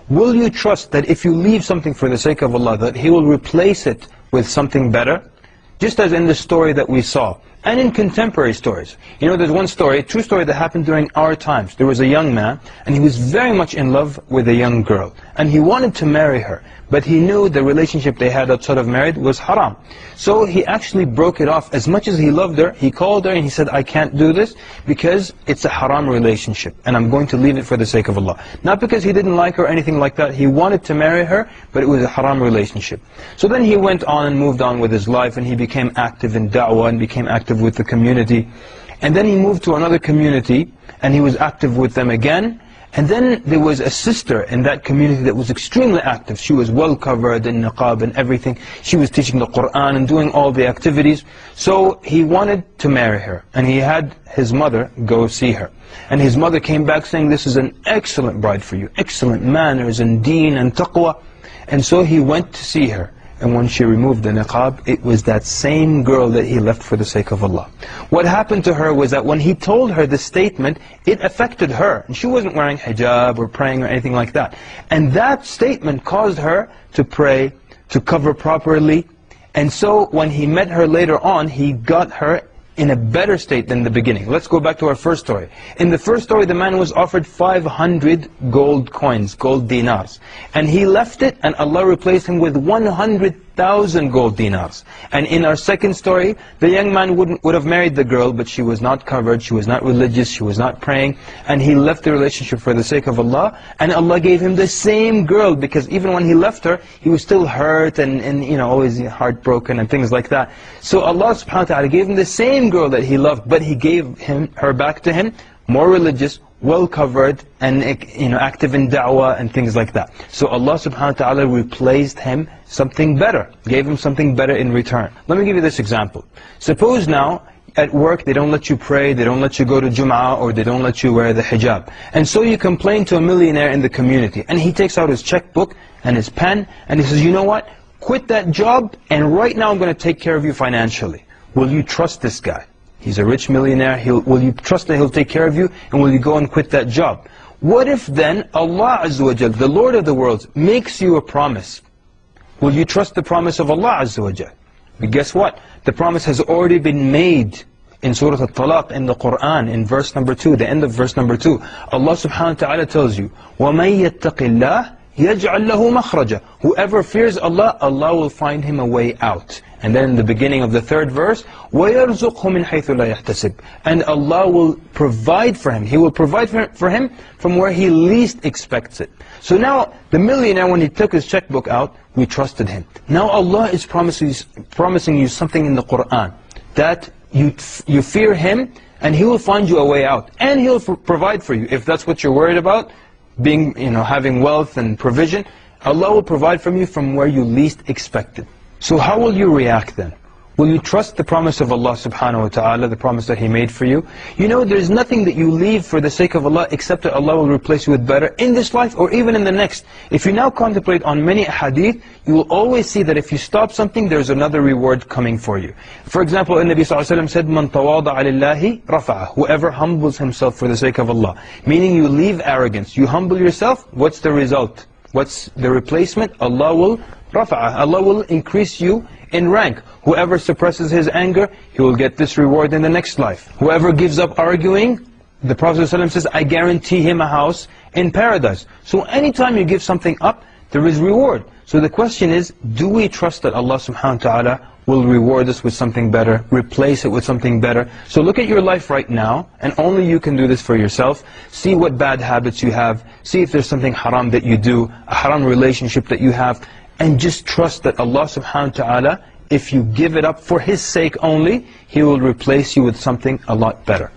will you trust that if you leave something for the sake of Allah, that He will replace it with something better? Just as in the story that we saw, and in contemporary stories. You know, there's one story, a true story that happened during our times. There was a young man, and he was very much in love with a young girl. And he wanted to marry her, but he knew the relationship they had outside of marriage was haram. So he actually broke it off. As much as he loved her, he called her and he said, I can't do this because it's a haram relationship, and I'm going to leave it for the sake of Allah. Not because he didn't like her or anything like that. He wanted to marry her, but it was a haram relationship. So then he went on and moved on with his life, and he became active in da'wah and became active with the community. And then he moved to another community, and he was active with them again. And then there was a sister in that community that was extremely active. She was well covered in niqab and everything. She was teaching the Qur'an and doing all the activities. So he wanted to marry her, and he had his mother go see her. And his mother came back saying, this is an excellent bride for you, excellent manners and deen and taqwa. And so he went to see her. And when she removed the niqab, it was that same girl that he left for the sake of Allah. What happened to her was that when he told her the statement, it affected her. And she wasn't wearing hijab or praying or anything like that. And that statement caused her to pray, to cover properly. And so when he met her later on, he got her in a better state than the beginning. Let's go back to our first story. In the first story, the man was offered 500 gold coins, gold dinars. And he left it, and Allah replaced him with 100,000 gold dinars. And in our second story, the young man would have married the girl, but she was not covered, she was not religious, she was not praying, and he left the relationship for the sake of Allah, and Allah gave him the same girl, because even when he left her, he was still hurt and you know, always heartbroken and things like that. So Allah subhanahu wa ta'ala gave him the same girl that he loved, but He gave her back to him, more religious, well covered, and you know, active in da'wah and things like that. So Allah subhanahu wa ta'ala replaced him something better, gave him something better in return. Let me give you this example. Suppose now at work they don't let you pray, they don't let you go to Jum'ah, or they don't let you wear the hijab. And so you complain to a millionaire in the community, and he takes out his checkbook and his pen, and he says, you know what, quit that job, and right now I'm going to take care of you financially. Will you trust this guy? He's a rich millionaire. Will you trust that he'll take care of you? And will you go and quit that job? What if then Allah Azza wa Jal, the Lord of the worlds, makes you a promise? Will you trust the promise of Allah Azza wa Jal? But guess what? The promise has already been made in Surah Al-Talaq in the Qur'an, in verse number 2, the end of verse number 2. Allah subhanahu wa ta'ala tells you, وَمَن يَتَّقِ اللَّهِ يَجْعَلْ لَهُ مَخْرَجًا. Whoever fears Allah, Allah will find him a way out. And then in the beginning of the third verse, وَيَرْزُقْهُ مِنْ حَيْثُ لَا يَحْتَسِبْ. And Allah will provide for him. He will provide for him from where he least expects it. So now, the millionaire, when he took his checkbook out, we trusted him. Now Allah is promising you something in the Qur'an, that you fear Him, and He will find you a way out. And He'll provide for you. If that's what you're worried about, being, you know, having wealth and provision, Allah will provide from you from where you least expect it. So how will you react then? Will you trust the promise of Allah subhanahu wa ta'ala, the promise that He made for you? You know, there's nothing that you leave for the sake of Allah except that Allah will replace you with better in this life or even in the next. If you now contemplate on many hadith, you will always see that if you stop something, there's another reward coming for you. For example, the Nabi ﷺ said, مَنْ تَوَاضَعَ لِلَّهِ رَفَعَهُ. Whoever humbles himself for the sake of Allah. Meaning you leave arrogance. You humble yourself, what's the result? What's the replacement? Allah will rafa'ah. Allah will increase you in rank. Whoever suppresses his anger, he will get this reward in the next life. Whoever gives up arguing, the Prophet ﷺ says, I guarantee him a house in paradise. So anytime you give something up, there is reward. So the question is, do we trust that Allah subhanahu wa ta'ala will reward us with something better, replace it with something better? So look at your life right now, and only you can do this for yourself. See what bad habits you have. See if there's something haram that you do, a haram relationship that you have. And just trust that Allah subhanahu wa ta'ala, if you give it up for His sake only, He will replace you with something a lot better.